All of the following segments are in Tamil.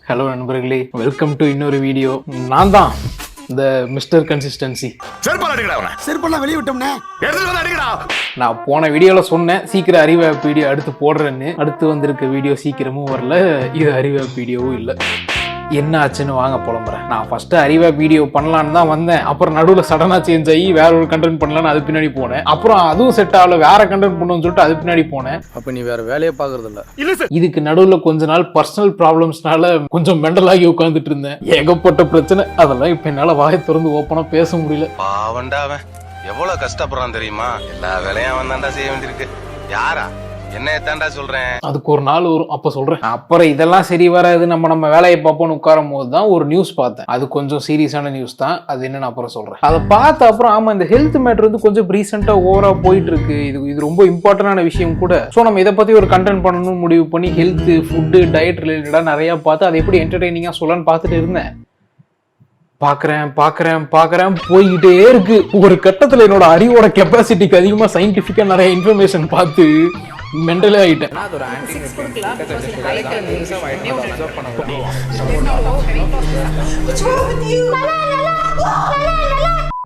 ஹலோ நண்பர்களே, வெல்கம் டு இன்னொரு வீடியோ. நான் தான் இந்த மிஸ்டர் கன்சிஸ்டன்சி. செருப்பெல்லாம் வெளியே விட்டோம்னே. நான் போன வீடியோவில் சொன்னேன் சீக்கிரம் அறிவாப் வீடியோ அடுத்து போடுறேன்னு. அடுத்து வந்திருக்க வீடியோ சீக்கிரமும் வரல, இது அறிவாப் வீடியோவும் இல்லை. என்ன ஆச்சுன்னு வாங்க புலம்புறேன். நான் ஃபர்ஸ்ட் அறிவாப் வீடியோ பண்ணலான்னு தான் வந்தேன். அப்புறம் நடுவில் சடனாக சேஞ்ச் ஆகி வேற ஒரு கண்டென்ட் பண்ணலான்னு அது பின்னாடி போனேன். அப்புறம் அதுவும் செட் ஆகல, வேற கண்டென்ட் பண்ணணும்னு சொல்லிட்டு அது பின்னாடி போனேன். அப்ப நீ வேற வேலையை பாக்குறது இல்ல? இதுக்கு நடுவில் கொஞ்ச நாள் பர்சனல் ப்ராப்ளம்ஸ்னால கொஞ்சம் மெண்டலாகி உட்காந்துட்டு இருந்தேன். ஏகப்பட்ட பிரச்சனை. அதெல்லாம் இப்ப என்னால வாயை திறந்து ஓப்பனா பேச முடியல. பாவண்டா அவன் எவ்வளவு கஷ்டப்படுறான் தெரியுமா? எல்லா வேலையும் அவன் தாண்டா செய்ய வேண்டியிருக்கு. யாரா என்ன தாண்டா சொல்றேன்? அதுக்கு ஒரு நாள் வரும், அப்ப சொல்றேன். அப்புறம் இதெல்லாம் சரி வராது, நம்ம வேலையை பார்ப்போம்னு உட்காரும் போது தான் ஒரு நியூஸ் பார்த்தேன். அது கொஞ்சம் சீரியஸான நியூஸ் தான். அது என்னன்னு அப்புறம் சொல்றேன். அதை பார்த்த அப்புறம் ஆமா, இந்த ஹெல்த் மேட்டர் வந்து கொஞ்சம் ரீசெண்டா ஓவரா போயிட்டு இருக்கு. இது ரொம்ப இம்பார்ட்டன்டான விஷயம் கூட. ஸோ நம்ம இதை பத்தி ஒரு கண்டென்ட் பண்ணணும்னு முடிவு பண்ணி ஹெல்த், ஃபுட்டு, டயட் ரிலேட்டடா நிறைய பார்த்து அதை எப்படி என்டர்டெய்னிங்கா சொல்லலான்னு பார்த்துட்டு இருந்தேன். பாக்குறேன் போய்கிட்டே இருக்கு. ஒரு கட்டத்துல என்னோட அறிவோட கெப்பாசிட்டிக்கு அதிகமா சயின்டிபிக்கா நிறைய இன்ஃபர்மேஷன் பார்த்து மென்டலே ஆயிட்டேன்.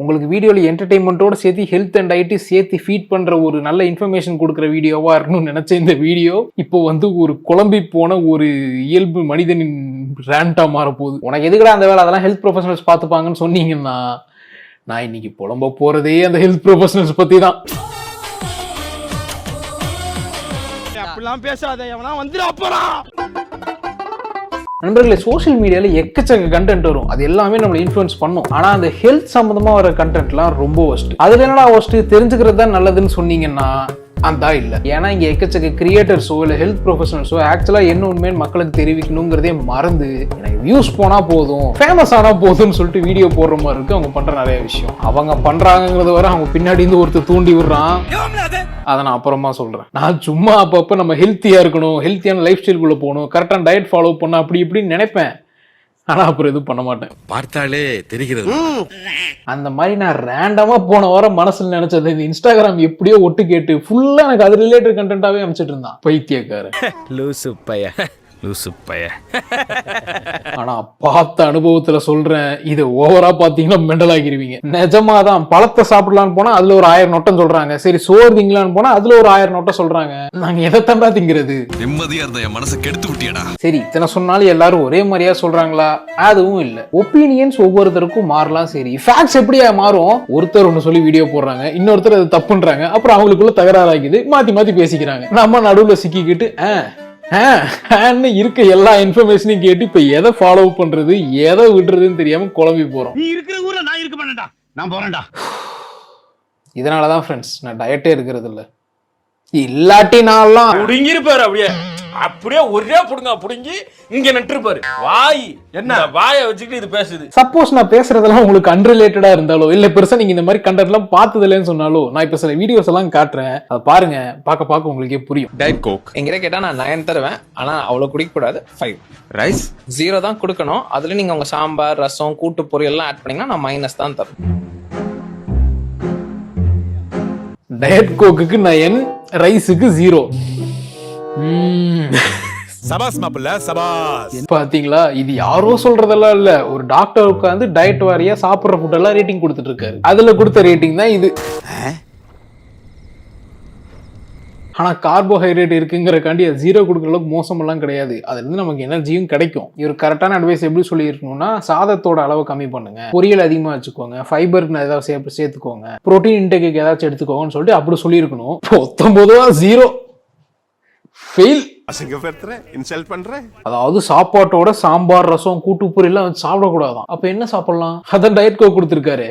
உங்களுக்கு வீடியோல என்டர்டைன்மெண்ட்டோட சேர்த்து ஹெல்த் அண்ட் டயட் சேர்த்து ஃபீட் பண்ற ஒரு நல்ல இன்ஃபர்மேஷன் கொடுக்குற வீடியோவா இருக்கணும்னு நினைச்ச இந்த வீடியோ இப்போ வந்து ஒரு குழம்பி போன ஒரு இயல்பு மனிதனின் ரேண்டா மாற போகுது. உனக்கு எதுக்குடா அந்த வேலை, அதெல்லாம் ஹெல்த் ப்ரொஃபஷனல்ஸ் பார்த்துப்பாங்கன்னு சொன்னீங்கன்னா நான் இன்னைக்கு புலம்ப போறதே அந்த ஹெல்த் ப்ரொஃபஷனல்ஸ் பத்தி தான். பேசாத, எவனா வந்துடா போறான். நண்பர்களே, சோஷியல் மீடியால எக்கச்சக்க கண்டென்ட் வரும். அது எல்லாமே நம்மளை இன்ஃப்ளூயன்ஸ் பண்ணும். ஆனா அந்த ஹெல்த் சம்பந்தமா வர கண்டென்ட்லாம் ரொம்ப ஒஸ்ட். அதுல என்னடா ஒஸ்ட், தெரிஞ்சுக்கிறது தான் நல்லதுன்னு சொன்னீங்கன்னா அந்த இல்ல. ஏன்னா இங்க எக்கச்சக்க கிரியேட்டர்ஸோ இல்ல ஹெல்த் ப்ரொஃபஷனல்ஸோ ஆக்சுவலா என்ன உண்மைன்னு மக்களுக்கு தெரிவிக்கணுங்கிறதே மறந்து எனக்கு வியூஸ் போனா போதும், ஃபேமஸ் ஆனா போதும்னு சொல்லிட்டு வீடியோ போடுற மாதிரி இருக்கு. அவங்க பண்ற நிறைய விஷயம் அவங்க பண்றாங்கிறது வர அவங்க பின்னாடி இருந்து ஒருத்தர் தூண்டி விடுறான். அதை நான் அப்புறமா சொல்றேன். நான் சும்மா அப்பப்ப நம்ம ஹெல்த்தியா இருக்கணும், ஹெல்த்தியான லைஃப் ஸ்டைல்குள்ள போகணும், கரெக்டான டயட் ஃபாலோ பண்ண அப்படி இப்படின்னு நினைப்பேன். ஆனா அப்புறம் எதுவும் பண்ண மாட்டேன். பார்த்தாலே தெரிகிறது. அந்த மாதிரி நான் ரேண்டமா போன வாரம் மனசுல நினைச்சது இந்த இன்ஸ்டாகிராம் எப்படியோ ஒட்டு கேட்டு ஃபுல்லா எனக்கு அது ரிலேட்டட் கண்டென்ட்டாவே அமைச்சிட்டு இருந்தான் பைத்தியக்காரன். லூசு பைய. ஆனா பார்த்த அனுபவத்துல சொல்றேன், இது ஓவரா பாத்தீங்கன்னா மெண்டல் ஆகிருவீங்க. நிஜமாதான். பழத்தை சாப்பிடலான்னு போனா அதுல ஒரு 1000 நொட்டம் சொல்றாங்க. சரி சோறு திங்கலான்னு போனா அதுல ஒரு 1000 நொட்டம் சொல்றாங்க. நாங்க எதை தண்டா திங்கிறது? நிம்மதியா இருந்த என் மனசை கெடுத்து விட்டியடா. சரி, இத்தனை சொன்னாலும் எல்லாரும் ஒரே மாதிரியா சொல்றாங்களா? அதுவும் இல்ல. ஒப்பீனியன்ஸ் ஒவ்வொருத்தருக்கும் மாறலாம். சரி, ஃபேக்ட்ஸ் எப்படியா மாறும்? ஒருத்தர் ஒண்ணு சொல்லி வீடியோ போடுறாங்க, இன்னொருத்தர் அது தப்புன்றாங்க, அப்புறம் அவங்களுக்குள்ள தகராறு ஆகிது, மாத்தி பேசிக்கிறாங்க. நம்ம நடுவுல சிக்கிக்கிட்டு இருக்க எல்லா இன்ஃபர்மேஷனையும் கேட்டு இப்ப எதை ஃபாலோ பண்றது எதை விடுறதுன்னு தெரியாம குழம்பி போறோம். நீ இருக்கிற ஊர்ல நான் இருக்க மாட்டேன்டா, நான் போறேன்டா. இதனாலதான் ஃப்ரெண்ட்ஸ் நான் டயட்டே இருக்கிறது இல்ல. இல்லாட்டி நான்லாம் புடுங்கிருப்பாரு. அப்படியே ஒரே புடுங்க புடுங்கி இங்க நட்டுருப்பாரு. வாய் என்ன வாயை வச்சுக்கிட்டு இது பேசுது. சப்போஸ் நான் பேசுறதெல்லாம் உங்களுக்கு அன்ரிலேட்டடா இருந்தாலோ இல்ல பெருசா நீங்க இந்த மாதிரி கண்டென்ட் எல்லாம் பார்த்தது இல்லைன்னு சொன்னாலோ நான் இப்ப சில வீடியோஸ் எல்லாம் காட்டுறேன், அதை பாருங்க. பார்க்க உங்களுக்கே புரியும். டயட் கோக் எங்கிட்ட கேட்டா நான் 9 தருவேன். ஆனா அவ்வளவு குடிக்க கூடாது. 5 ரைஸ் 0 தான் கொடுக்கணும். அதுல நீங்க உங்க சாம்பார், ரசம், கூட்டு பொரியல் எல்லாம் ஆட் பண்ணீங்கன்னா நான் மைனஸ் தான் தருவேன். டயட் கோக்குக்கு 9, ரைஸுக்கு 0. சபாஸ் மாப்பிள்ள சபாஸ். பாத்தீங்களா, இது யாரோ சொல்றதெல்லாம் இல்ல. ஒரு டாக்டர் உட்கார்ந்து டயட் வாரியா சாப்பிடுற ஃபுட் எல்லாம் ரேட்டிங் கொடுத்துட்டு இருக்காரு. அதுல கொடுத்த ரேட்டிங் தான் இது. ஆனா கார்போஹைட்ரேட் இருக்குங்கிறக்காண்டி அது 0 கொடுக்குற அளவுக்கு மோசம் எல்லாம் கிடையாது. அதுல இருந்து நமக்கு எனர்ஜியும் கிடைக்கும். இவர் கரெக்டான அட்வைஸ் எப்படி சொல்லி இருக்கணும்னா, சாதத்தோட அளவை கம்மி பண்ணுங்க, பொரியல் அதிகமா வச்சுக்கோங்க, ஃபைபர் ஏதாவது சேர்த்துக்கோங்க, புரோட்டீன் இன்டேக்கு ஏதாச்சும் எடுத்துக்கோங்கன்னு சொல்லிட்டு அப்படி சொல்லி இருக்கணும். 19 0 ஃபெயில். அதாவது சாப்பாட்டோட சாம்பார், ரசம், கூட்டு பொரியல் வச்சு சாப்பிடக்கூடாதான். அப்ப என்ன சாப்பிடலாம்? அதான் டயட் கோக் கொடுத்துருக்காரு.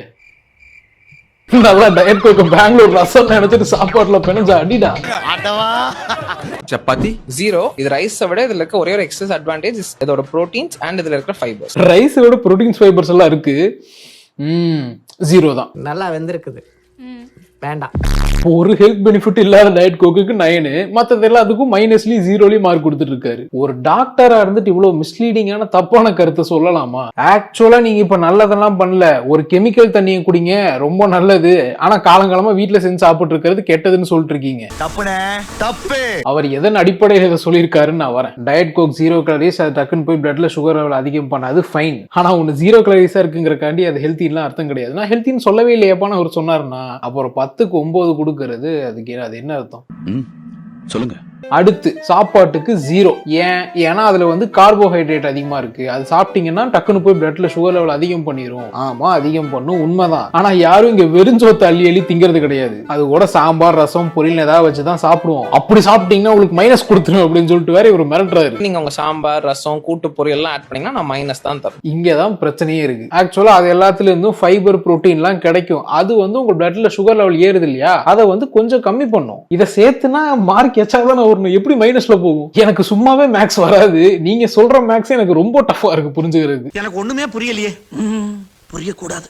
நல்லா டயட் கோக் பெங்களூர் ரசம் நினைச்சிட்டு சாப்பாட்டுல பிணைஞ்ச அடிடா. சப்பாத்தி 0. இது ரைஸை விட இதுல இருக்க ஒரே ஒரு எக்ஸஸ் அட்வான்டேஜ் இதோட புரோட்டீன்ஸ் அண்ட் இதுல இருக்கிற ஃபைபர்ஸ். ரைஸோட புரோட்டீன்ஸ் ஃபைபர்ஸ் எல்லாம் இருக்கு. 0 தான். நல்லா வெந்திருக்குது. வேண்டாம். ஒரு ஹெல்த் பெனிஃபிட் இல்லாத டயட் கோக்குக்கு 9, மற்றது எல்லாத்துக்கும் மைனஸ்லயும் ஜீரோலயும் மார்க் கொடுத்துட்டு இருக்காரு. ஒரு டாக்டரா இருந்துட்டு இவ்வளவு மிஸ்லீடிங்கான தப்பான கருத்தை சொல்லலாமா? ஆக்சுவலா நீங்க இப்ப நல்லதெல்லாம் பண்ணல, ஒரு கெமிக்கல் தண்ணியை குடிங்க ரொம்ப நல்லது, ஆனா காலங்காலமா வீட்டுல செஞ்சு சாப்பிட்டு இருக்கிறது கெட்டதுன்னு சொல்லிட்டு இருக்கீங்க. தப்பு. அவர் எதன் அடிப்படையில் இதை சொல்லியிருக்காருன்னு நான் வரேன். டயட் கோக் 0 கலரிஸ், அது டக்குன்னு போய் பிளட்ல சுகர் லெவல் அதிகம் பண்ணாது ஃபைன். ஆனா ஒன்னு 0 கலரிஸா இருக்குங்கிறக்காண்டி அது ஹெல்த்தின்லாம் அர்த்தம் கிடையாது. நான் ஹெல்த்தின்னு சொல்லவே இல்லையாப்பான்னு அவர் சொன்னாருன்னா அப்புறம் 10க்கு 9 கொடுக்கறது அதுக்கு அது என்ன அர்த்தம்? சொல்லுங்க. அடுத்து சாப்பாட்டுக்கு 0. ஏன்னா அதுல வந்து கார்போஹைட்ரேட் அதிகமா இருக்கு. அது சாப்பிட்டீங்கன்னா டக்குன்னு போய் பிளட்ல சுகர் லெவல் அதிகம் பண்ணிரும். ஆமா அதிகம் பண்ணும், உண்மைதான். ஆனா யாரும் இங்க வெறுஞ்சோத்தை அள்ளி திங்கிறது கிடையாது. அது கூட சாம்பார் ரசம் பொரியல் ஏதாவது வச்சுதான் சாப்பிடுவோம். அப்படி சாப்பிட்டீங்கன்னா உங்களுக்கு மைனஸ் கொடுத்துரும் அப்படின்னு சொல்லிட்டு வேற இவர் மிரட்டுறாரு. நீங்க உங்க சாம்பார் ரசம் கூட்டு பொரியல் எல்லாம் ஆட் பண்ணீங்கன்னா நான் மைனஸ் தான் தரும். இங்கதான் பிரச்சனையே இருக்கு. ஆக்சுவலா அது எல்லாத்துல இருந்தும் ஃபைபர் புரோட்டீன் எல்லாம் கிடைக்கும். அது வந்து உங்க பிளட்ல சுகர் லெவல் ஏறுது இல்லையா, அதை வந்து கொஞ்சம் கம்மி பண்ணும். இதை சேர்த்துனா மார்க் எச்சாதான் எப்படி மைனஸ்ல போகும்? எனக்கு சும்மாவே மேக்ஸ் வராது. நீங்க சொல்ற மேக்ஸ் எனக்கு ரொம்ப டஃபா இருக்கு புரிஞ்சுக்கிறது. எனக்கு ஒண்ணுமே புரியலையே. புரியக்கூடாது.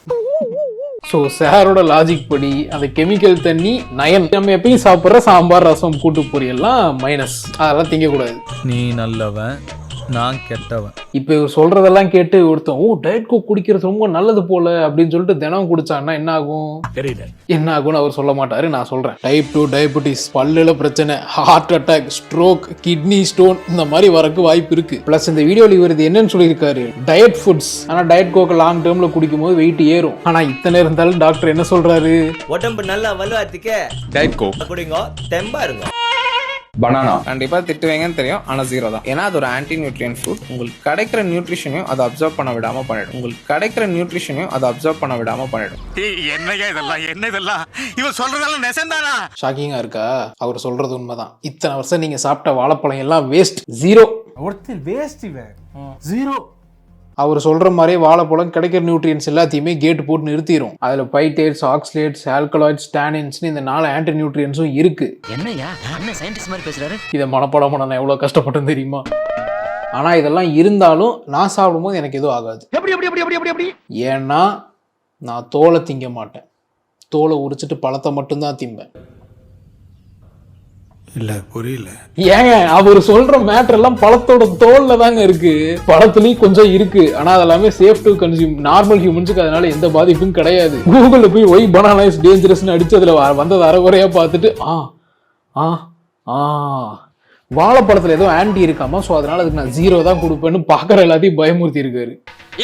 சோ சாரோட லாஜிக் படி அந்த கெமிக்கல் தண்ணி 9, நம்ம எப்பயும் சாப்பிடுற சாம்பார் ரசம் கூட்டு பொரியல்லாம் மைனஸ். அதெல்லாம் திங்க கூடாது. நீ நல்லவன், நான் கெட்டவன். இப்ப இவர் சொல்றதெல்லாம் கேட்டு ஒருத்தன் டயட் கோக் குடிக்கிறது ரொம்ப நல்லது போல அப்படின்னு சொல்லிட்டு தினம் குடிச்சான்னா என்ன ஆகும்? தெரியல என்ன ஆகும்னு அவர் சொல்ல மாட்டாரு, நான் சொல்றேன். டைப் 2 டயபெட்டிஸ், பல்லுல பிரச்சனை, heart attack, stroke, kidney stone இந்த மாதிரி வரக்கு வாய்ப்பு இருக்கு. பிளஸ் இந்த வீடியோல இவர் இது என்னன்னு சொல்லியிருக்காரு, டயட் ஃபுட்ஸ். ஆனா டயட் கோக் லாங் டேர்ம்ல குடிக்கும் போது வெயிட் ஏறும். ஆனா இத்தனை இருந்தாலும் டாக்டர் என்ன சொல்றாரு? உடம்பு நல்லா வலுவாத்துக்கு டயட் கோக் குடிங்க, தெம்பா இருங்க. பனானா கண்டிப்பா திட்டுவீங்கன்னு தெரியும், ஆனா 0 தான். ஏன்னா அது ஒரு ஆன்டி நியூட்ரியன் ஃப்ரூட். உங்களுக்கு கிடைக்கிற நியூட்ரிஷனையும் அதை அப்சர்வ் பண்ண விடாம பண்ணிடும். என்ன இதெல்லாம் இவன் சொல்றதெல்லாம் நெசந்தானா? ஷாக்கிங்கா இருக்கா? அவர் சொல்றது உண்மைதான். இத்தனை வருஷம் நீங்க சாப்பிட்ட வாழைப்பழம் எல்லாம் வேஸ்ட். 0. ஒருத்தர் வேஸ்ட் இவன் 0. அவர் சொல்ற மாதிரி வாழைப்பழம் கிடைக்கிற நியூட்ரியன்ஸ் எல்லாத்தையுமே கேட் போட்டு நிறுத்திடும். அதுல பைட்டேட்ஸ், ஆக்சலேட்ஸ், ஆல்கலாய்ட்ஸ், டானின்ஸ் இந்த 4 ஆன்டி நியூட்ரியன்ஸும் இருக்கு. என்னையா அண்ணன் சயின்டிஸ்ட் மாதிரி பேசுறாரு? இதை மனப்பாடம் பண்ண நான் எவ்வளவு கஷ்டப்பட்டேன் தெரியுமா? ஆனா இதெல்லாம் இருந்தாலும் நான் சாப்பிடும்போது எனக்கு எதுவும் ஆகாது. எப்படி ஏன்னா நான் தோலை திங்க மாட்டேன். தோலை உரிச்சிட்டு பழத்தை மட்டும்தான் திம்பேன். இல்ல புரியல. ஏங்க அவர் சொல்ற மேட்டர் எல்லாம் பழத்தோட தோல்ல தாங்க இருக்கு. பழத்துலயும் கொஞ்சம் இருக்கு, ஆனா அதெல்லாமே சேஃப் டு கன்சியூம். நார்மல் ஹியூமன்ஸுக்கு அதனால எந்த பாதிப்பும் கிடையாது. கூகுள்ல போய் ஒய் பனானா இஸ் டேஞ்சரஸ்னு அடிச்சு அதுல வந்தது அரைகுறையா பார்த்துட்டு வாழைப்பழத்துல ஏதோ ஆன்டி இருக்காமா, சோ அதனால அதுக்கு நான் 0 தான் கொடுப்பேன்னு பாக்குற எல்லாத்தையும் பயமுறுத்தி இருக்காரு.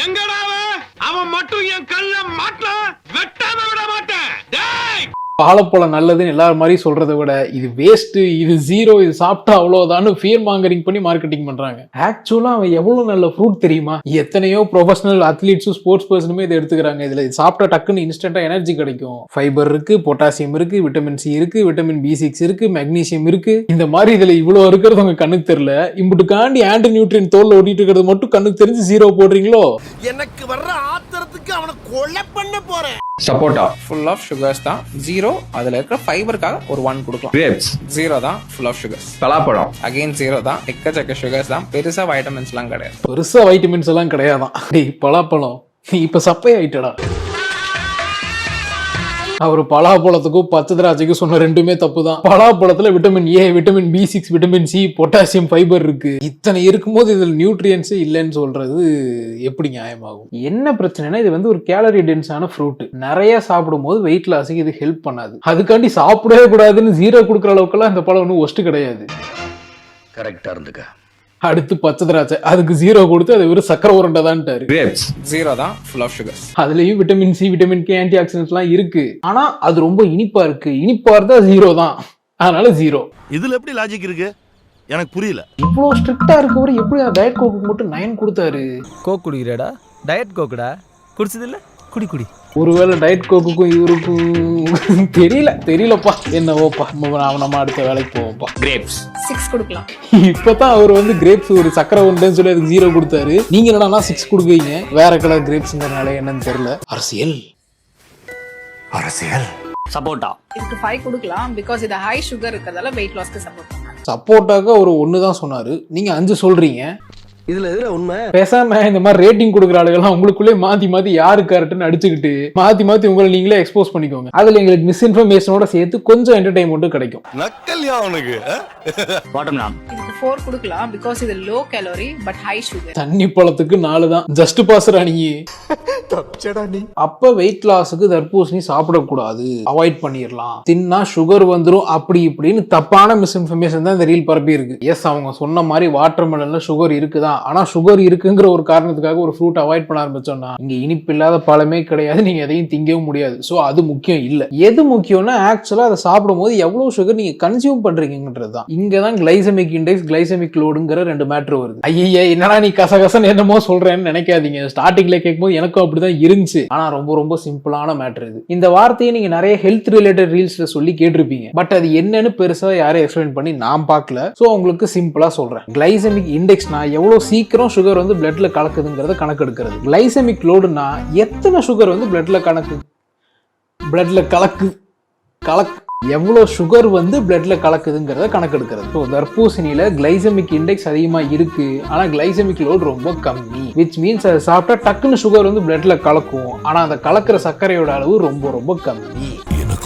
எங்கடா அவன் மட்டும் என் கல்ல மாட்டல வெட்டாம விட மாட்டேன். வாழைப்பழம் நல்லதுன்னு எல்லாரும் மாதிரி சொல்றதை விட இது வேஸ்ட், இது 0, இது சாப்பிட்டா அவ்வளவுதான் ஃபியர் மாங்கரிங் பண்ணி மார்க்கெட்டிங் பண்றாங்க. ஆக்சுவலா அவன் எவ்வளவு நல்ல ஃப்ரூட் தெரியுமா? எத்தனையோ ப்ரொஃபஷனல் அத்லீட்ஸும் ஸ்போர்ட்ஸ் பர்சனுமே இதை எடுத்துக்கிறாங்க. இதுல சாப்பிட்டா டக்குன்னு இன்ஸ்டன்டா எனர்ஜி கிடைக்கும். ஃபைபர் இருக்கு, பொட்டாசியம் இருக்கு, விட்டமின் சி இருக்கு, விட்டமின் B6 இருக்கு, மெக்னீசியம் இருக்கு. இந்த மாதிரி இதுல இவ்வளவு இருக்கிறது உங்க கண்ணுக்கு தெரியல. இம்புட்டுக்காண்டி ஆன்டி நியூட்ரியன் தோல்ல ஓட்டிட்டு இருக்கிறது மட்டும் கண்ணுக்கு தெரிஞ்சு 0 போடுறீங்களோ? எனக்கு வர்ற ஆத்திரத்துக்கு அவனை கொலை பண்ண போறேன். சப்போட்டா ஃபுல் ஆஃப் சுகர்ஸ் தான், 0. அதுல இருக்கிற ஃபைபருக்காக ஒரு 1 கொடுக்கலாம். கிரேப்ஸ் 0 தான், ஃபுல் ஆஃப் சுகர்ஸ். பலாப்பழம் அகைன் 0 தான், எக்கச்சக்க சுகர்ஸ் தான், பெருசா வைட்டமின்ஸ் எல்லாம் கிடையாது. பெருசா வைட்டமின்ஸ் எல்லாம் கிடையாதான். பலாப்பழம் நீ இப்ப சப்பை ஆயிட்டடா. அவர் பலாப்பழத்துக்கும் பச்சை திராட்சைக்கும் சொன்ன ரெண்டுமே தப்பு தான். பலாப்பழத்துல vitamin A, vitamin B6, vitamin C, potassium, fibre இருக்கு. இத்தனை இருக்கும்போது இதில் நியூட்ரியன்ஸ் இல்லைன்னு சொல்றது எப்படி நியாயமாகும்? என்ன பிரச்சனைனா இது வந்து ஒரு கேலரி டென்ஸான ஃப்ரூட். நிறைய சாப்பிடும் போது வெயிட் லாஸுக்கு இது ஹெல்ப் பண்ணாது. அதுக்காண்டி சாப்பிடவே கூடாதுன்னு 0 கொடுக்குற அளவுக்குலாம் இந்த பழம் ஒன்றும் ஒஸ்ட் கிடையாது. கரெக்டா இருந்துக்க. அடுத்து பச்சை திராட்சை, அதுக்கு 0 கொடுத்து அது வெறும் சக்கரை உருண்டை தான்ட்டாரு. கிரேப்ஸ் 0 தான், ஃபுல் ஆஃப் சுகர்ஸ். அதுலயும் vitamin C, vitamin K, anti oxidants எல்லாம் இருக்கு. ஆனா அது ரொம்ப இனிப்பா இருக்கு. இனிப்பா இருந்தா 0 தான், அதனால 0. இதுல எப்படி லாஜிக் இருக்கு எனக்கு புரியல. இவ்வளவு ஸ்ட்ரிக்டா இருக்கவர் எப்படி டயட் கோக்கு மட்டும் 9 கொடுத்தாரு? கோக் குடிக்கிறடா, டயட் கோக்குடா, குடிச்சது இல்ல, குடி. ஒருவேளை டயட் கோக்குக்கும் இவருக்கும் தெரியலப்பா. என்னவோப்பா, நம்ம அடுத்த வேலைக்கு போவோம்ப்பா. கிரேப்ஸ் 6 கொடுக்கலாம். இப்பதான் அவர் வந்து கிரேப்ஸ் ஒரு சக்கரை உண்டுன்னு சொல்லி அதுக்கு 0 கொடுத்தாரு. நீங்க என்னன்னா 6 கொடுக்குறீங்க. வேற கலர் கிரேப்ஸ்ங்கறனால என்னன்னு தெரியல. அரசியல் சப்போட்டா இதுக்கு 5 கொடுக்கலாம். பிகாஸ் இது ஹை சுகர் இருக்கிறதால வெயிட் லாஸ்க்கு சப்போர்ட் பண்ணாங்க. சப்போர்ட்டாக ஒரு 1 தான் சொன்னாரு, நீங்க 5 சொல்றீங்க. இதுல எதுல உண்மை? பேசாம இந்த மாதிரி ரேட்டிங் கொடுக்குற ஆளுகள்லாம் உங்களுக்குள்ளே மாத்தி யாரு கரெக்ட்னு அடிச்சுக்கிட்டு மாத்தி உங்களை நீங்களே எக்ஸ்போஸ் பண்ணிக்கோங்க. அதுல எங்களுக்கு மிஸ்இன்ஃபர்மேஷனோட சேர்த்து கொஞ்சம் என்டர்டைன்மெண்ட்டும் கிடைக்கும். நக்கல்யா அவனுக்கு பாட்டம் லாம் இதுக்கு 4 கொடுக்கலாம் பிகாஸ் இது low calorie but high sugar. தண்ணி பழத்துக்கு 4 தான். ஜஸ்ட் பாஸ்ரா நீ. அப்ப வெயிட் லாஸுக்கு தர்பூசணி சாப்பிடக்கூடாது, அவாய்ட் பண்ணிடலாம், தின்னா சுகர் வந்துரும் அப்படி இப்படின்னு தப்பான மிஸ்இன்ஃபர்மேஷன் தான் இந்த ரீல் பரப்பி இருக்கு. எஸ், அவங்க சொன்ன மாதிரி வாட்டர் மெலன்ல சுகர் இருக்குதான். ஆனா சுகர் இருக்குங்கிற ஒரு காரணத்துக்காக ஒரு ஃப்ரூட் அவாய்ட் பண்ண ஆரம்பிச்சோம்னா இங்க இனிப்பு இல்லாத பழமே கிடையாது, நீங்க எதையும் திங்கவும் முடியாது. சோ அது முக்கியம் இல்ல. எது முக்கியம்னா ஆக்சுவலா அதை சாப்பிடும் போது எவ்வளவு சுகர் நீங்க கன்சியூம் பண்றீங்கன்றதுதான். இங்கதான் கிளைசெமிக் இண்டெக்ஸ், கிளைசெமிக் லோடுங்கிற 2 மேட்டர் வருது. ஐயா என்னடா நீ கசகசன்னு என்னமோ சொல்றேன்னு நினைக்காதீங்க. ஸ்டார்டிங்ல கேட்கும்போது எனக்கும் அப்படிதான் இருந்துச்சு. ஆனா ரொம்ப சிம்பிளான மேட்டர் இது. இந்த வார்த்தையை நீங்க நிறைய ஹெல்த் ரிலேட்டட் ரீல்ஸ்ல சொல்லி கேட்டிருப்பீங்க. பட் அது என்னன்னு பெருசா யாரும் எக்ஸ்பிளைன் பண்ணி நான் பார்க்கல. சோ உங்களுக்கு சிம்பிளா சொல்றேன். கிளைசெமிக் இண்டெக்ஸ்னா எவ்வளவு சீக்கிரம் சுகர் வந்து பிளட்ல கலக்குதுங்கிறத கணக்கு எடுக்கிறது. கிளைசெமிக் லோடுனா எத்தனை சுகர் வந்து பிளட்ல கலக்கு எவ்வளவு சுகர் வந்து பிளட்ல கலக்குதுங்கிறத கணக்கெடுக்கிறது. ஸோ தர்பூசணியில கிளைசெமிக் இண்டெக்ஸ் அதிகமா இருக்கு, ஆனா கிளைசெமிக் லோட் ரொம்ப கம்மி. விச் மீன்ஸ் அதை சாப்பிட்டா டக்குன்னு சுகர் வந்து பிளட்ல கலக்கும், ஆனா அந்த கலக்கிற சர்க்கரையோட அளவு ரொம்ப கம்மி.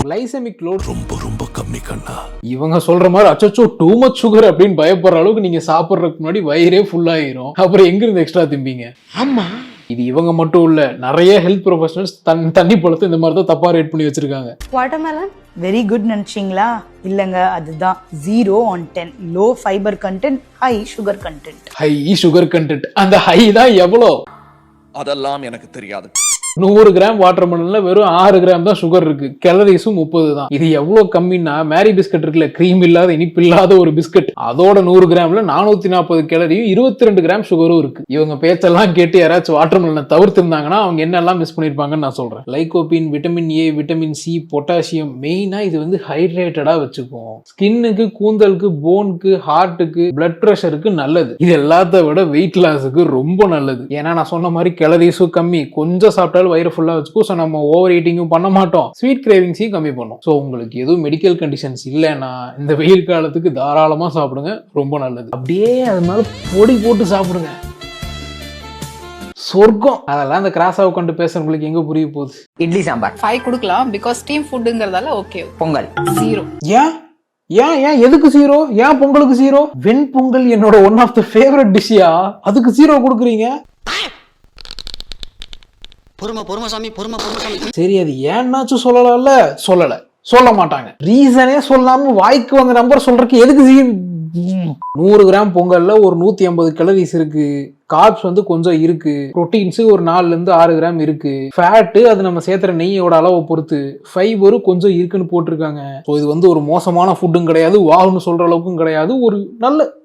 கிளைசெமிக் லோட் ரொம்ப கம்மி கண்ணா. இவங்க சொல்ற மாதிரி அச்சோ டூ மச் சுகர் அப்படின்னு பயப்படுற அளவுக்கு நீங்க சாப்பிட்றதுக்கு முன்னாடி வயிறே ஃபுல் ஆயிரும். அப்புறம் எங்க இருந்து எக்ஸ்ட்ரா திம்பிங்க? ஆமா, இது இவங்க மட்டும் இல்ல, நிறைய ஹெல்த் ப்ரொஃபஷனல்ஸ் தண்ணி பழத்தை இந்த மாதிரி தான் தப்பா ரேட் பண்ணி வச்சிருக்காங்க. வாட்டர்மெலன் வெரி குட் நினைச்சீங்களா? இல்லங்க, அதுதான் 0 on 10. Low fibre content, high sugar content. High sugar content. அந்த ஹை தான் எவ்வளோ? அதெல்லாம் எனக்கு தெரியாது. 100 கிராம் வாட்டர் மெலன்ல வெறும் 6 கிராம் தான் சுகர் இருக்கு. கேலரிஸும் 30 தான். இது எவ்வளவு கம்மின்னா மேரி பிஸ்கட் இருக்குல்ல, கிரீம் இல்லாத இனிப்பு இல்லாத ஒரு பிஸ்கட், அதோட 100 கிராம்ல 440 கேலரியும் 22 கிராம் சுகரும் இருக்கு. இவங்க பேச்செல்லாம் கேட்டு யாராச்சும் வாட்டர் மெலனை தவிர்த்திருந்தாங்கன்னா அவங்க என்னெல்லாம் மிஸ் பண்ணிருப்பாங்கன்னு நான் சொல்றேன். Lycopene, vitamin A, vitamin C, potassium. மெயினா இது வந்து ஹைட்ரேட்டடா வச்சுக்கும். ஸ்கின்னுக்கு, கூந்தலுக்கு, போனுக்கு, ஹார்ட்டுக்கு, பிளட் பிரஷருக்கு நல்லது. இது எல்லாத்த விட வெயிட் லாஸுக்கு ரொம்ப நல்லது. ஏன்னா நான் சொன்ன மாதிரி கேலரிஸும் கம்மி, கொஞ்சம் சாப்பிட்டாலும் வயிறு ஃபுல்லா வச்சுக்கும். ஸோ நம்ம ஓவர் ஈட்டிங்கும் பண்ண மாட்டோம், ஸ்வீட் கிரேவிங்ஸையும் கம்மி பண்ணும். ஸோ உங்களுக்கு எதுவும் மெடிக்கல் கண்டிஷன்ஸ் இல்லைன்னா இந்த வெயில் காலத்துக்கு தாராளமா சாப்பிடுங்க, ரொம்ப நல்லது. அப்படியே அது மேல பொடி போட்டு சாப்பிடுங்க, சொர்க்கம். அதெல்லாம் இந்த கிராஸாவை கொண்டு பேசுறவங்களுக்கு எங்க புரிய போகுது? இட்லி சாம்பார் 5 கொடுக்கலாம் பிகாஸ் ஸ்டீம் ஃபுட்டுங்கிறதால ஓகே. பொங்கல் 0. ஏன் எதுக்கு 0? ஏன் பொங்கலுக்கு 0? வெண் பொங்கல் என்னோட ஒன் ஆஃப் த ஃபேவரட் டிஷ்யா, அதுக்கு 0 கொடுக்குறீங்க? பொறுமை சாமி. சரி, அது ஏன்னாச்சும் சொல்லலாம்ல. சொல்ல மாட்டாங்க. ரீசனே சொல்லாம வாய்க்கு வந்த நம்பர் சொல்றதுக்கு எதுக்கு 100 கிராம் பொங்கல்ல ஒரு 150 கேலரிஸ் இருக்கு. கார்ப்ஸ் வந்து கொஞ்சம் இருக்கு, புரோட்டீன்ஸ் ஒரு 4 to 6 கிராம் இருக்கு, ஃபேட் அது நம்ம சேர்த்துற நெய்யோட அளவை பொறுத்து, ஃபைபர் கொஞ்சம் இருக்குன்னு போட்டிருக்காங்க. ஸோ இது வந்து ஒரு மோசமான ஃபுட்டும் கிடையாது, வாவ்னு சொல்ற அளவுக்கும் கிடையாது.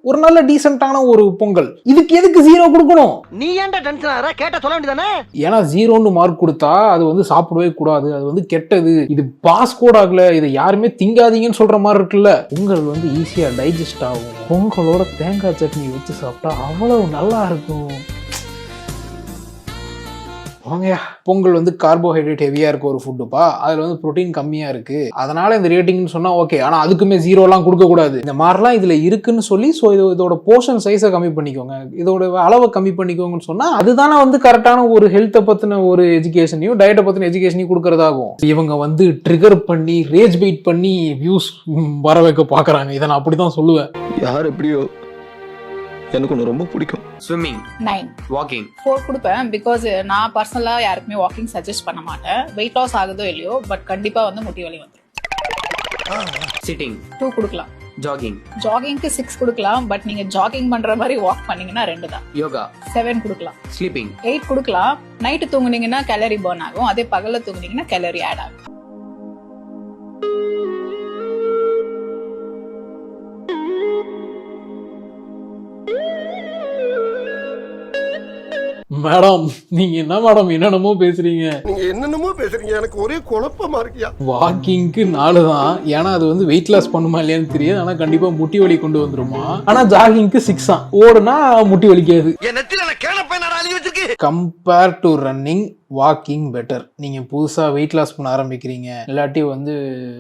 ஒரு நல்ல டீசென்டான ஒரு பொங்கல். இதுக்கு எதுக்கு 0 கொடுக்கணும்? நீ ஏன்டா டென்ஷன் ஆற? கேட்ட சொல்ல வேண்டியதானே? ஏன்னா 0ன்னு மார்க் கொடுத்தா அது வந்து சாப்பிடவே கூடாது, அது வந்து கெட்டது, இது பாஸ் கோட் ஆகல, இதை யாருமே திங்காதீங்கன்னு சொல்ற மாதிரி இருக்குல்ல. பொங்கல் வந்து ஈஸியா டைஜஸ்ட் ஆகும். பொங்கலோட தேங்காய் சட்னி வச்சு சாப்பிட்டா அவ்வளவு நல்லா இருக்கும். பொங்கல் வந்து கார்போஹைட்ரேட் ஹெவியா இருக்க ஒரு ஃபுட்டுப்பா, அதுல வந்து புரோட்டீன் கம்மியா இருக்கு, அதனால இந்த ரேட்டிங்னு சொன்னா ஓகே. ஆனா அதுக்குமே 0 கொடுக்க கூடாது. இந்த மாதிரிலாம் இதுல இருக்குன்னு சொல்லி ஸோ இதோட போர்ஷன் சைஸை கம்மி பண்ணிக்கோங்க, இதோட அளவை கம்மி பண்ணிக்கோங்கன்னு சொன்னா அதுதானே வந்து கரெக்டான ஒரு ஹெல்த்தை பத்தின ஒரு எஜுகேஷனையும் டயட்டை பத்தின எஜுகேஷனையும் கொடுக்கறதாகும். இவங்க வந்து ட்ரிகர் பண்ணி ரேஜ் பைட் பண்ணி வியூஸ் வர வைக்க பாக்குறாங்க. இதை நான் அப்படிதான் சொல்லுவேன். யார் எப்படியோ எனக்கு ஒன்று ரொம்ப பிடிக்கும். ஸ்விம்மிங் 9. வாக்கிங் 4 கொடுப்பேன் பிகாஸ் நான் பர்சனலா யாருக்குமே வாக்கிங் சஜஸ்ட் பண்ண மாட்டேன். வெயிட் லாஸ் ஆகுதோ இல்லையோ, பட் கண்டிப்பா வந்து முட்டி வலி வந்துடும். சிட்டிங் 2 கொடுக்கலாம். ஜாகிங்க்கு 6 கொடுக்கலாம். பட் நீங்க ஜாகிங் பண்ற மாதிரி வாக் பண்ணீங்கன்னா 2 தான். யோகா 7 கொடுக்கலாம். ஸ்லீப்பிங் 8 கொடுக்கலாம். நைட்டு தூங்குனீங்கன்னா கேலரி பர்ன் ஆகும், அதே பகல்ல தூங்குனீங்கன்னா கேலரி ஆட் ஆகும். மேடம், நீங்க என்ன மேடம் என்னென்னமோ பேசுறீங்க? எனக்கு ஒரே குழப்பமா இருக்கியா? வாக்கிங்க்கு 4 தான். ஏன்னா அது வந்து வெயிட் லாஸ் பண்ணுமா இல்லையான்னு தெரியாது, ஆனா கண்டிப்பா முட்டி வலி கொண்டு வந்துருமா. ஆனா ஜாகிங்க்கு 6 தான். ஓடுனா முட்டி வலிக்காது. Compare to running walking better. நீங்கள் புதுசாக வெயிட் லாஸ் பண்ண ஆரம்பிக்கிறீங்க, இல்லாட்டி வந்து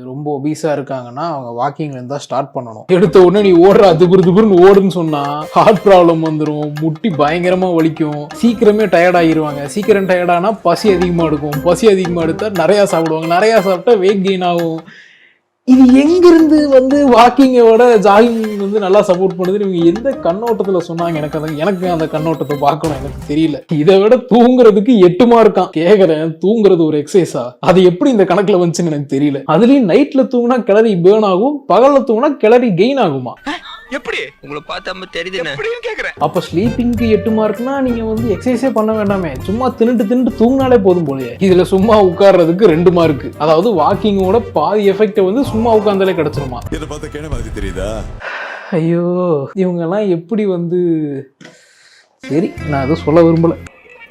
ரொம்ப ஒபீஸாக இருக்காங்கன்னா அவங்க வாக்கிங்ல இருந்தா ஸ்டார்ட் பண்ணணும். எடுத்த உடனே நீ ஓடுற அதுபுருன்னு ஓடுன்னு சொன்னா ஹார்ட் ப்ராப்ளம் வந்துடும், முட்டி பயங்கரமா வலிக்கும், சீக்கிரமே டயர்ட் ஆகிடுவாங்க. சீக்கிரம் டயர்டானா பசி அதிகமாக எடுக்கும், பசி அதிகமாக எடுத்தா நிறையா சாப்பிடுவாங்க, நிறையா சாப்பிட்டா வெயிட் கெயின் ஆகும். இது எங்கிருந்து வந்து வாக்கிங்கோட ஜாகிங் வந்து நல்லா சப்போர்ட் பண்ணுதுன்னு இவங்க எந்த கண்ணோட்டத்தில் சொன்னாங்க? எனக்கு அந்த கண்ணோட்டத்தை பார்க்கணும், எனக்கு தெரியல. இதை விட தூங்குறதுக்கு 8 மார்க்காம். கேட்குறேன், தூங்குறது ஒரு எக்ஸசைஸா? அது எப்படி இந்த கணக்கில் வந்துச்சுன்னு எனக்கு தெரியல. அதுலேயும் நைட்டில் தூங்கினா கேலரி பேர்ன் ஆகும், பகலில் தூங்கினா கேலரி கெயின் ஆகுமா? எப்படி உங்களை பார்த்தா தெரியுது கேக்குறேன். அப்ப ஸ்லீப்பிங்க்கு 8 மார்க்னா நீங்க வந்து எக்ஸசைஸே பண்ண வேண்டாமே, சும்மா தின்னுட்டு தூங்கினாலே போதும் போலயே. இதுல சும்மா உட்கார்றதுக்கு 2 மார்க். அதாவது வாக்கிங்கோட பாதி எஃபெக்ட் வந்து சும்மா உட்கார்ந்தாலே கிடைச்சிருமா? இதை பார்த்தா கேன மாதிரி தெரியுதா? ஐயோ, இவங்க எல்லாம் எப்படி வந்து, சரி நான் எதுவும் சொல்ல விரும்பல,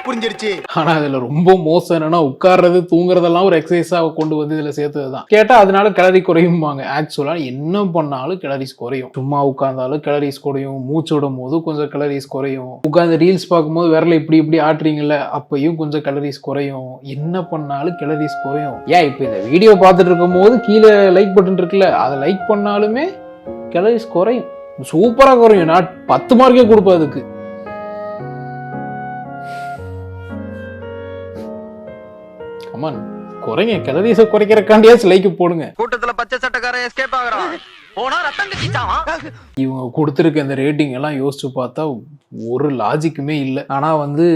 புரிஞ்சிருச்சு. ஆனா இதுல ரொம்ப மோசம் என்னன்னா உட்கார்றது தூங்குறதெல்லாம் ஒரு எக்ஸசைஸா கொண்டு வந்து இதுல சேர்த்ததுதான். கேட்டா அதனால கேலரி குறையும்பாங்க. ஆக்சுவலா என்ன பண்ணாலும் கேலரிஸ் குறையும். சும்மா உட்கார்ந்தாலும் கேலரிஸ் குறையும், மூச்சு விடும் போது கொஞ்சம் கேலரிஸ் குறையும், உட்கார்ந்து ரீல்ஸ் பார்க்கும்போது விரல இப்படி ஆட்டுறீங்கல்ல அப்பயும் கொஞ்சம் கேலரிஸ் குறையும். என்ன பண்ணாலும் கேலரிஸ் குறையும். ஏன் இப்ப இந்த வீடியோ பார்த்துட்டு இருக்கும் போது கீழே லைக் பட்டன் இருக்குல்ல, அதை லைக் பண்ணாலுமே கேலரிஸ் குறையும், சூப்பரா குறையும். நான் 10 மார்க்கே கொடுப்பேன் அதுக்கு. குறைங்க, கேலரிஸை குறைக்கிறக்காண்டியாச்சும் லைக் போடுங்க. கூட்டத்துல பச்சை சட்டக்காரன் எஸ்கேப் ஆகுறான், போனா ரத்தம் கட்டிச்சான். இவங்க கொடுத்துருக்க இந்த ரேட்டிங் எல்லாம் யோசிச்சு பார்த்தா ஒரு லாஜிக்குமே இல்லை. ஆனா வந்து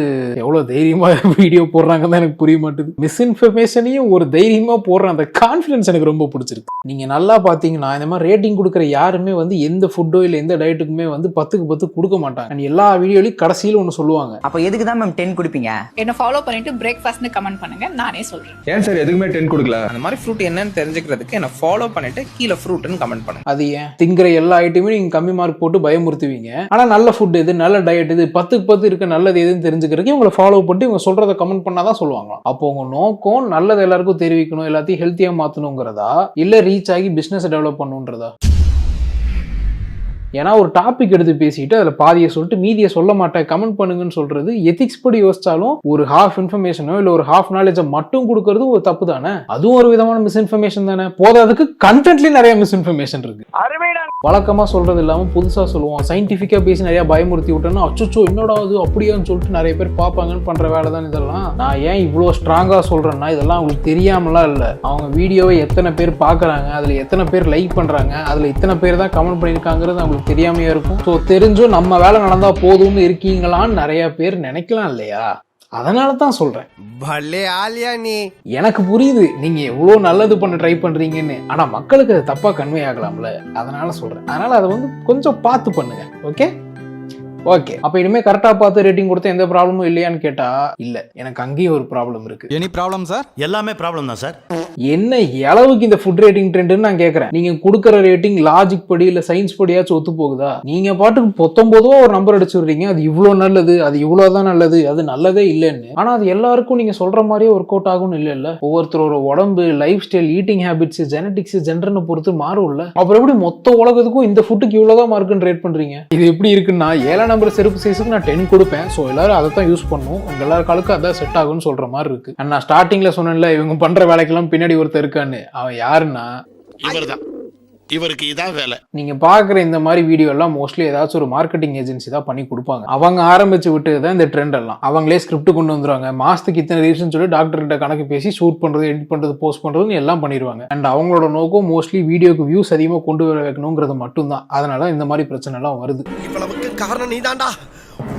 எவ்வளவு தைரியமா வீடியோ போடுறாங்கன்னு தான் எனக்கு புரிய மாட்டேது. மிஸ்இன்ஃபர்மேஷனையும் ஒரு தைரியமா போடுற அந்த கான்ஃபிடன்ஸ் எனக்கு ரொம்ப பிடிச்சிருக்கு. நீங்க நல்லா பாத்தீங்கன்னா இந்த மாதிரி ரேட்டிங் கொடுக்குற யாருமே வந்து எந்த ஃபுட்டோ இல்லை எந்த டயட்டுக்குமே வந்து 10க்கு 10 கொடுக்க மாட்டாங்க. எல்லா வீடியோலையும் கடைசியில ஒன்று சொல்லுவாங்க, அப்ப எதுக்கு தான் மேம் 10 கொடுப்பீங்க? என்ன ஃபாலோ பண்ணிட்டு பிரேக்ஃபாஸ்ட்னு கமெண்ட் பண்ணுங்க, நானே சொல்றேன். ஏன் சார் எதுக்குமே 10 கொடுக்கல? அந்த மாதிரி ஃப்ரூட் என்னன்னு தெரிஞ்சுக்கிறதுக்கு என்ன ஃபாலோ பண்ணிட்டு கீழே ஃப்ரூட்னு கமெண்ட் பண்ணுங்க. அது ஏன் திங்கிற எல்லா ஐட்டமே நீங்க கம்மி மார்க் போட்டு பயமுறுத்துவீங்க. ஆனா நல்ல ஃபுட் எது, நல்ல டயட் எது, 10க்கு 10 இருக்க நல்லது எதுன்னு தெரிஞ்சுக்கிறதுக்கு இவங்களை ஃபாலோ பண்ணிட்டு இவங்க சொல்றதை கமெண்ட் பண்ணாதான் சொல்லுவாங்க. அப்போ உங்க நோக்கம் நல்லது எல்லாருக்கும் தெரிவிக்கணும், எல்லாத்தையும் ஹெல்த்தியா மாத்தணுங்கிறதா, இல்ல ரீச் ஆகி பிசினஸ் டெவலப் பண்ணுன்றதா? ஏன்னா ஒரு டாபிக் எடுத்து பேசிட்டு அதுல பாதியை சொல்லிட்டு மீதியை சொல்ல மாட்டேன் கமெண்ட் பண்ணுங்கன்னு சொல்றது எத்திக்ஸ் படி யோசிச்சாலும் ஒரு ஹாஃப் இன்ஃபர்மேஷனோ இல்ல ஒரு ஹாஃப் நாலேஜை மட்டும் கொடுக்கறது ஒரு தப்பு தானே. அதுவும் ஒரு விதமான மிஸ்இன்ஃபர்மேஷன் தானே. போதாதுக்கு கண்டென்ட்லயும் நிறைய மிஸ்இன்ஃபர்மேஷன் இருக்கு. வழக்கமா சொல்றது இல்லாம புதுசா சொல்லுவோம், சயின்டிபிக்கா பேசி நிறைய பயமுறுத்தி விட்டோம்னா அச்சோ என்னடா அது அப்படியான்னு சொல்லிட்டு நிறைய பேர் பார்ப்பாங்கன்னு பண்ற வேலை தான் இதெல்லாம். நான் ஏன் இவ்வளவு ஸ்ட்ராங்கா சொல்றேன்னா இதெல்லாம் அவங்களுக்கு தெரியாமலாம் இல்லை. அவங்க வீடியோவை எத்தனை பேர் பாக்குறாங்க, அதுல எத்தனை பேர் லைக் பண்றாங்க, அதுல இத்தனை பேர் தான் கமெண்ட் பண்ணிருக்காங்கிறது அவங்களுக்கு தெரியாமையா இருக்கும். ஸோ தெரிஞ்சும் நம்ம வேலை நடந்தா போதும்னு இருக்கீங்களான்னு நிறைய பேர் நினைக்கலாம் இல்லையா? அதனால தான் சொல்றேன். எனக்கு புரியுது நீங்க எவ்வளவு நல்லது பண்ண ட்ரை பண்றீங்கன்னு, ஆனா மக்களுக்கு அது தப்பா கன்வே ஆகலாம்ல, அதனால சொல்றேன். அதனால அதை வந்து கொஞ்சம் பார்த்து பண்ணுங்க. Okay okay. அப்ப இனிமே கரெக்டா பார்த்து ரேட்டிங் கொடுத்தா எந்த ப்ராப்ளமும் இல்லையான்னு கேட்டா இல்ல, எனக்கு அங்கேயும் ஒரு ப்ராப்ளம் இருக்கு. Any problem sir? எல்லாமே ப்ராப்ளம் தான் சார். என்ன அளவுக்கு இந்த ஃபுட் ரேட்டிங் ட்ரெண்ட்னு நான் கேட்கறேன். நீங்க கொடுக்குற ரேட்டிங் லாஜிக் படி இல்ல சயின்ஸ் படியாச்சும் ஒத்து போகுதா? நீங்க பாட்டுக்கு 19 ஒரு நம்பர் அடிச்சுடுறீங்க, அது இவ்வளவு நல்லது, அது இவ்வளவுதான் நல்லது, அது நல்லதே இல்லைன்னு. ஆனா அது எல்லாருக்கும் நீங்க சொல்ற மாதிரியே ஒர்க் அவுட் ஆகும்னு இல்ல. ஒவ்வொருத்தரோட உடம்பு, lifestyle, eating habits, genetics, ஜெண்டர்னு பொறுத்து மாறும்ல. அப்புறம் எப்படி மொத்த உலகத்துக்கும் இந்த ஃபுட்டுக்கு இவ்வளவுதான் மார்க்குன்னு ரேட் பண்றீங்க? இது எப்படி இருக்குன்னா 7 நம்பர் செருப்பு சைஸுக்கு நான் 10 கொடுப்பேன். ஸோ எல்லாரும் அதை தான் யூஸ் பண்ணும், உங்க எல்லாருக்காலுக்கு அதான் செட் ஆகும்னு சொல்ற மாதிரி இருக்கு. நான் ஸ்டார்டிங்ல சொன்னேன்ல இவங்க பண்ற வேலைக்கெல்லாம் பின்னாடி ஒருத்தர் இருக்கான்னு. அவன் யாருன்னா இவர்தான். இவருக்கு இதான் வேலை. நீங்க பாக்குற இந்த மாதிரி வீடியோ எல்லாம் மோஸ்ட்லி ஏதாச்சும் ஒரு மார்க்கெட்டிங் ஏஜென்சி தான் பண்ணி கொடுப்பாங்க. அவங்க ஆரம்பிச்சு விட்டு தான் இந்த ட்ரெண்ட் எல்லாம். அவங்களே ஸ்கிரிப்ட் கொண்டு வந்துருவாங்க, மாசத்துக்கு இத்தனை ரீல்ஸ்னு சொல்லி டாக்டர் கிட்ட கணக்கு பேசி ஷூட் பண்றது, எடிட் பண்றது, போஸ்ட் பண்றதுன்னு எல்லாம் பண்ணிடுவாங்க. அண்ட் அவங்களோட நோக்கம் மோஸ்ட்லி வீடியோக்கு வியூஸ் அதிகமாக கொண்டு வர வைக்கணுங்கிறது மட்டும்தான். அதனால இந்த மாதிரி பிரச்சனை எல்லாம் வருது. இவ்வளவுக்கு காரணம் நீதான்டா.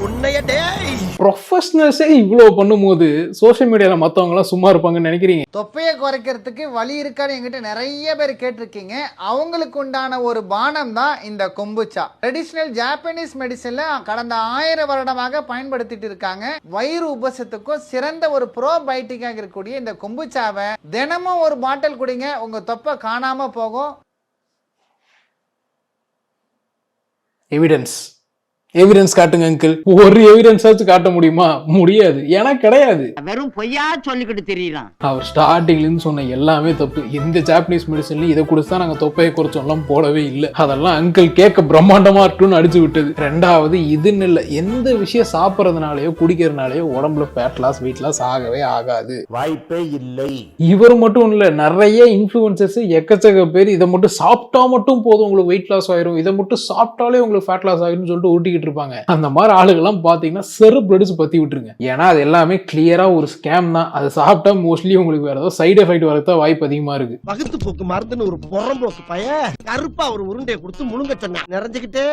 உன்னைய டேய் ப்ரொஃபஷனல்ஸே இவ்வளவு பண்ணும்போது சோஷியல் மீடியால மத்தவங்க எல்லாம் சும்மா இருப்பாங்கன்னு நினைக்கிறீங்க? தொப்பையை குறைக்கிறதுக்கு வழி இருக்கான்னு என்கிட்ட நிறைய பேர் கேட்டிருக்கீங்க. அவங்களுக்கு உண்டான ஒரு பானம் தான் இந்த கொம்புச்சா. ட்ரெடிஷனல் ஜாப்பனீஸ் மெடிசன்ல கடந்த 1000 வருடமாக பயன்படுத்திட்டு இருக்காங்க. வயிறு உபசத்துக்கும் சிறந்த ஒரு ப்ரோபயோட்டிக்காக இருக்கக்கூடிய இந்த கொம்புச்சாவை தினமும் ஒரு பாட்டில் குடிங்க, உங்க தொப்பை காணாம போகும். எவிடன்ஸ் எவிடன்ஸ் காட்டுங்க அங்கிள். ஒரு எவிடன்ஸாச்சும் காட்ட முடியுமா? முடியாது, ஏன்னா கிடையாது. வெறும் பொய்யா சொல்லிக்கிட்டு தெரியலாம். அவர் ஸ்டார்டிங்ல இருந்து சொன்ன எல்லாமே தப்பு. எந்த ஜாப்பனீஸ் மெடிசன்ல இதை கொடுத்தா நாங்க தொப்பையை குறைச்சோம்லாம் போடவே இல்லை. அதெல்லாம் அங்கிள் கேட்க பிரம்மாண்டமா இருக்குன்னு அடிச்சு விட்டது. ரெண்டாவது, இதுன்னு இல்லை, எந்த விஷயம் சாப்பிட்றதுனாலயோ குடிக்கிறதுனாலயோ உடம்புல ஃபேட் லாஸ் வெயிட் லாஸ் ஆகவே ஆகாது, வாய்ப்பே இல்லை. இவர் மட்டும் இல்ல, நிறைய இன்ஃப்ளூயன்சர்ஸ் எக்கச்சக்க பேர் இதை மட்டும் சாப்பிட்டா மட்டும் போதும் உங்களுக்கு வெயிட் லாஸ் ஆயிரும், இதை மட்டும் சாப்பிட்டாலே உங்களுக்கு ஃபேட் லாஸ் ஆயிரும் சொல்லிட்டு ஊட்டிக்கிட்டு இருப்பாங்க. அந்த மாதிரி ஆளுகள்லாம் பாத்தீங்கன்னா செருப்பு அடிச்சு பத்தி விட்டுருங்க. ஏன்னா அது எல்லாமே கிளியரா ஒரு ஸ்கேம் தான். அதை சாப்பிட்டா மோஸ்ட்லி உங்களுக்கு வேற ஏதோ சைடு எஃபெக்ட் வரதான் வாய்ப்பு அதிகமா இருக்கு. வகுத்து போக்கு மருந்துன்னு ஒரு புறம்போக்கு பைய கருப்பா ஒரு உருண்டையை கொடுத்து முழுங்க சொன்னா நிறைஞ்சுக்கிட்டே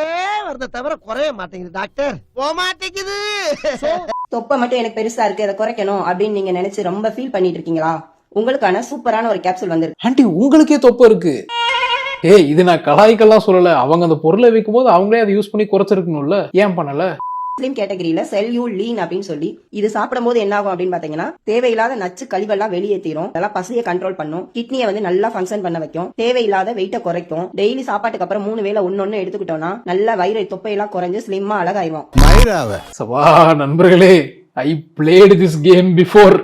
வரத தவிர குறைய மாட்டேங்குது டாக்டர், போக மாட்டேங்குது. தொப்பை மட்டும் எனக்கு பெருசா இருக்கு, அதை குறைக்கணும் அப்படின்னு நீங்க நினைச்சு ரொம்ப ஃபீல் பண்ணிட்டு இருக்கீங்களா? உங்களுக்கான சூப்பரான ஒரு கேப்சூல் வந்திருக்கு. ஆண்டி, உங்களுக்கே தொப்பை இருக்கு? ஏய், இது நான் கலாய்க்கெல்லாம் சொல்லல. அவங்க அந்த பொருளை வைக்கும் போது அவங்களே அதை யூஸ் பண்ணி குறைச்சிருக்கணும்ல, ஏன் பண்ணல? ஸ்லிம் கேட்டகரியில செல்யூல் லீன் அப்படின்னு சொல்லி இது சாப்பிடும் போது என்ன ஆகும் அப்படின்னு பாத்தீங்கன்னா, தேவையில்லாத நச்சு கழிவெல்லாம் வெளியேற்றிடும், அதெல்லாம் பசியை கண்ட்ரோல் பண்ணும், கிட்னியை வந்து நல்லா ஃபங்க்ஷன் பண்ண வைக்கும், தேவையில்லாத வெயிட்டை குறைக்கும். டெய்லி சாப்பாட்டுக்கு அப்புறம் 3 வேளை ஒன்னொன்னு எடுத்துக்கிட்டோம்னா நல்ல வயிறு தொப்பையெல்லாம் குறைஞ்சு ஸ்லிம்மா அழகாயிருவோம். சவா நண்பர்களே, ஐ பிளேட் திஸ் கேம் பிஃபோர்.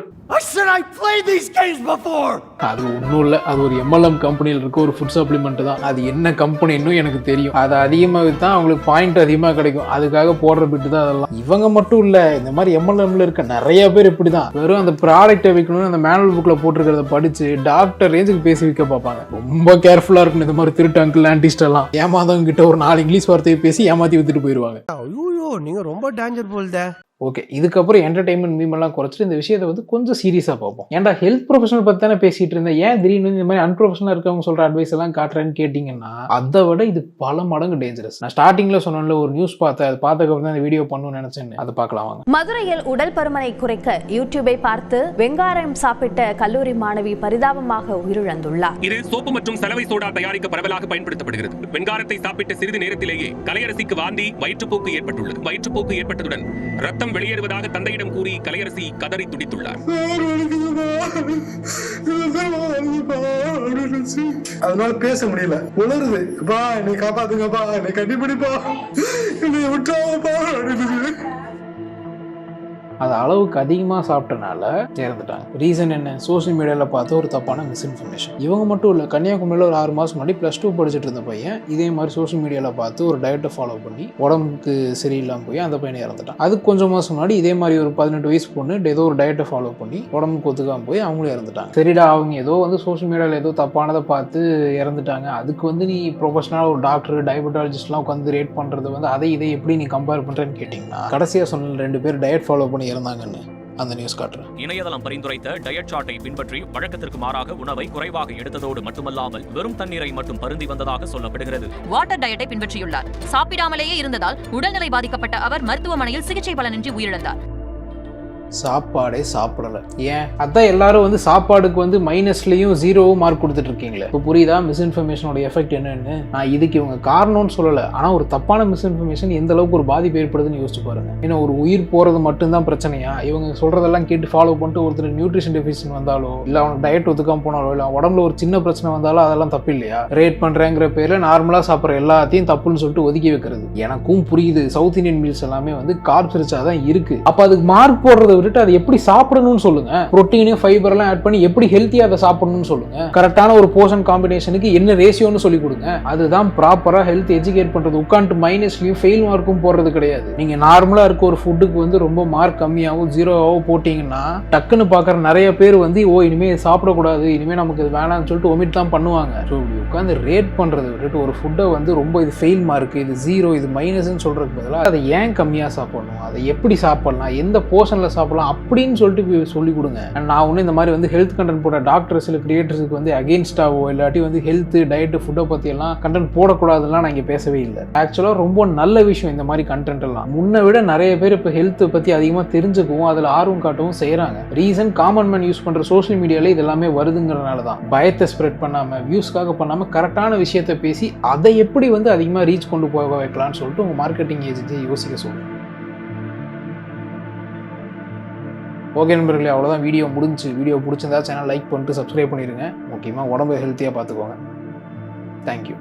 அது ஒன்றும் இல்லை, அது ஒரு MLM கம்பெனியில் இருக்க ஒரு ஃபுட் சப்ளிமெண்ட் தான். அது என்ன கம்பெனின்னு எனக்கு தெரியும். அது அதிகமாக தான் அவங்களுக்கு பாயிண்ட் அதிகமாக கிடைக்கும், அதுக்காக போடுற பிட்டு தான் அதெல்லாம். இவங்க மட்டும் இல்லை, இந்த மாதிரி MLMல இருக்க நிறைய பேர் இப்படி தான். வெறும் அந்த ப்ராடக்ட்டை விற்கணும்னு அந்த மேனுவல் புக்கில் போட்டிருக்கிறத படிச்சு டாக்டர் ரேஞ்சுக்கு பேசி விற்க பார்ப்பாங்க. ரொம்ப கேர்ஃபுல்லாக இருக்கணும் இந்த மாதிரி திருட்டு அங்கிள் ஆன்டிஸ்ட் எல்லாம். ஏமாந்தவங்க கிட்ட ஒரு 4 இங்கிலீஷ் வார்த்தையை பேசி ஏமாற்றி வித்துட்டு போயிடுவாங்க. நீங்க ரொம்ப டேஞ்சர் போல்தே. ஓகே, இதுக்கப்புறம் என்டர்டைன்மெண்ட் மீமெல்லாம் குறைச்சிட்டு இந்த விஷயத்தை வந்து கொஞ்சம் சீரியஸாக பார்ப்போம். ஏன்டா ஹெல்த் ப்ரொஃபஷனல் பற்றி தானே பேசிட்டு இருந்தேன், ஏன் திடீர்னு இந்த மாதிரி அன்ப்ரொஃபஷனலாக இருக்கவங்க சொல்கிற அட்வைஸ் எல்லாம் காட்டுறேன்னு கேட்டிங்கன்னா, அதை விட இது பல மடங்கு டேஞ்சரஸ். நான் ஸ்டார்டிங்கில் சொன்னேன்ல, ஒரு நியூஸ் பார்த்தேன், அது பார்த்ததுக்கப்புறம் தான் இந்த வீடியோ பண்ணணும்னு நினச்சேன். அதை பார்க்கலாம் வாங்க. மதுரையில் உடல் பருமனை குறைக்க யூடியூபை பார்த்து வெங்காயம் சாப்பிட்ட கல்லூரி மாணவி பரிதாபமாக உயிரிழந்துள்ளார். இது சோப்பு மற்றும் சலவை சோடா தயாரிக்க பரவலாக பயன்படுத்தப்படுகிறது. வெங்காயத்தை சாப்பிட்ட சிறிது நேரத்திலேயே கலையரசிக்கு வாந்தி, வயிற்றுப்போக்கு ஏற்பட்டுள்ளது. வயிற்றுப்போக்கு ஏற்பட்டதுடன் ரத்தம் வெளியேறுவதாக தந்தையிடம் கூறி கலையரசி கதறி துடித்துள்ளார். அதனால பேச முடியல, உணருது. பா, என்னை காப்பாத்துங்கப்பா, என்னை கண்டிப்பா, என்னை விட்டாப்பா. அது அளவுக்கு அதிகமாக சாப்பிட்டனால இறந்துட்டாங்க. ரீசன் என்ன? சோஷியல் மீடியாவில் பார்த்து ஒரு தப்பான மிஸ்இன்ஃபர்மேஷன். இவங்க மட்டும் இல்லை, கன்னியாகுமரியில் ஒரு 6 மாதம் முன்னாடி +2 படிச்சுட்டு இருந்த பையன் இதே மாதிரி சோஷியல் மீடியாவில் பார்த்து ஒரு டயட்டை ஃபாலோ பண்ணி உடம்புக்கு சரியில்லாமல் போய் அந்த பையனை இறந்துட்டான். அதுக்கு கொஞ்சம் மாதம் முன்னாடி இதே மாதிரி ஒரு 18 வயசு பொண்ணு ஏதோ ஒரு டயட்டை ஃபாலோ பண்ணி உடம்புக்கு ஒத்துக்காமல் போய் அவங்களும் இறந்துட்டாங்க. சரிடா, அவங்க ஏதோ வந்து சோஷியல் மீடியாவில் ஏதோ தப்பானதை பார்த்து இறந்துட்டாங்க, அதுக்கு வந்து நீ ப்ரொஃபஷனலாக ஒரு டாக்டர் டயபெட்டாலஜிஸ்ட்லாம் உட்காந்து ரேட் பண்ணுறது வந்து அதை இதை எப்படி நீ கம்பேர் பண்ணுறேன்னு கேட்டிங்கன்னா, கடைசியாக சொன்ன 2 பேர் டயட் ஃபாலோ பண்ணி இறந்தாங்கன்னு அந்த நியூஸ் காட்டுறேன். இணையதளம் பரிந்துரைத்த டயட் சார்ட்டை பின்பற்றி வழக்கத்திற்கு மாறாக உணவை குறைவாக எடுத்ததோடு மட்டுமல்லாமல் வெறும் தண்ணீரை மட்டும் பருந்தி வந்ததாக சொல்லப்படுகிறது. வாட்டர் டயட்டை பின்பற்றியுள்ளார். சாப்பிடாமலேயே இருந்ததால் உடல்நிலை பாதிக்கப்பட்ட அவர் மருத்துவமனையில் சிகிச்சை பலனின்றி உயிரிழந்தார். சாப்பாடே சாப்பிடல. ஏன்? அதான் எல்லாரும் வந்து சாப்பாடுக்கு வந்து -லையும் 0வும் மார்க் கொடுத்துட்டு இருக்கீங்களே. இப்போ புரியுதா மிஸ்இன்ஃபர்மேஷனோட எஃபெக்ட் என்னன்னு? நான் இதுக்கு இவங்க காரணம்னு சொல்லலை, ஆனால் ஒரு தப்பான மிஸ்இன்ஃபர்மேஷன் எந்த அளவுக்கு ஒரு பாதிப்பு ஏற்படுதுன்னு யோசிச்சு பாருங்க. ஏன்னா ஒரு உயிர் போறது மட்டும்தான் பிரச்சனையா? இவங்க சொல்றதெல்லாம் கேட்டு ஃபாலோ பண்ணிட்டு ஒருத்தர் நியூட்ரிஷன் டெஃபிஷியன்ட் வந்தாலோ, இல்லை அவனுக்கு டயட் ஒத்துக்காம போனாலோ, இல்லை உடம்புல ஒரு சின்ன பிரச்சனை வந்தாலும் அதெல்லாம் தப்பு இல்லையா? ரேட் பண்றேங்கிற பேர்ல நார்மலா சாப்பிட்ற எல்லாத்தையும் தப்புன்னு சொல்லிட்டு ஒதுக்கி வைக்கிறது எனக்கும் புரியுது. சவுத் இந்தியன் மீல்ஸ் எல்லாமே வந்து கார்ப்ஸ் ரிச்சா தான் இருக்கு. அப்ப அதுக்கு மார்க் போடுறத விட்டு அதை எப்படி சாப்பிடணும்னு சொல்லுங்க. புரோட்டீனையும் ஃபைபர் எல்லாம் ஆட் பண்ணி எப்படி ஹெல்த்தியா அதை சாப்பிடணும்னு சொல்லுங்க. கரெக்டான ஒரு போர்ஷன் காம்பினேஷனுக்கு என்ன ரேஷியோன்னு சொல்லி கொடுங்க. அதுதான் ப்ராப்பரா ஹெல்த் எஜுகேட் பண்றது. உட்காந்து -லையும் ஃபெயில் மார்க்கும் போடுறது கிடையாது. நீங்க நார்மலா இருக்க ஒரு ஃபுட்டுக்கு வந்து ரொம்ப மார்க் கம்மியாகவும் 0ஆவோ போட்டீங்கன்னா டக்குன்னு பாக்குற நிறைய பேர் வந்து ஓ இனிமே சாப்பிடக்கூடாது, இனிமே நமக்கு இது வேணாம்னு சொல்லிட்டு ஒமிட் தான் பண்ணுவாங்க. ஸோ இப்படி உட்காந்து ரேட் பண்றது விட்டுட்டு ஒரு ஃபுட்டை வந்து ரொம்ப இது ஃபெயில் மார்க், இது 0, இது மைனஸ்ன்னு சொல்றதுக்கு பதிலாக அதை ஏன் கம்மியா சாப்பிடணும், அதை எப்படி சாப்பிடலாம், எந்த போர்ஷன்ல சாப்பிடலாம் அப்படின்னு சொல்லிட்டு சொல்லி கொடுங்க. நான் ஒன்றும் இந்த மாதிரி வந்து ஹெல்த் கண்டென்ட் போட டாக்டர்ஸ் இல்லை கிரியேட்டர்ஸுக்கு வந்து அகெயின்ஸ்டாவோ இல்லாட்டி வந்து ஹெல்த் டயட் ஃபுட்டை பற்றி எல்லாம் கண்டென்ட் போடக்கூடாதுலாம் நான் இங்கே பேசவே இல்லை. ஆக்சுவலாக ரொம்ப நல்ல விஷயம் இந்த மாதிரி கண்டென்ட் எல்லாம். முன்னை விட நிறைய பேர் இப்போ ஹெல்த் பற்றி அதிகமாக தெரிஞ்சுக்கவும் அதில் ஆர்வம் காட்டவும் செய்கிறாங்க. ரீசன் காமன் மேன் யூஸ் பண்ணுற சோஷியல் மீடியாவில் இது எல்லாமே வருதுங்கிறனால தான். பயத்தை ஸ்ப்ரெட் பண்ணாமல், வியூஸ்க்காக பண்ணாமல், கரெக்டான விஷயத்தை பேசி அதை எப்படி வந்து அதிகமாக ரீச் கொண்டு போக வைக்கலாம்னு சொல்லிட்டு உங்கள் மார்க்கெட்டிங் ஏஜென்சியை யோசிக்க சொல்லுங்கள். ஓகே நண்பர்களே, அவ்வளோதான். வீடியோ முடிஞ்சு. வீடியோ பிடிச்சிருந்தா சேனல் லைக் பண்ணிட்டு சப்ஸ்கிரைப் பண்ணிடுங்க. முக்கியமாக உடம்பு ஹெல்த்தியாக பார்த்துக்கோங்க. தேங்க்யூ.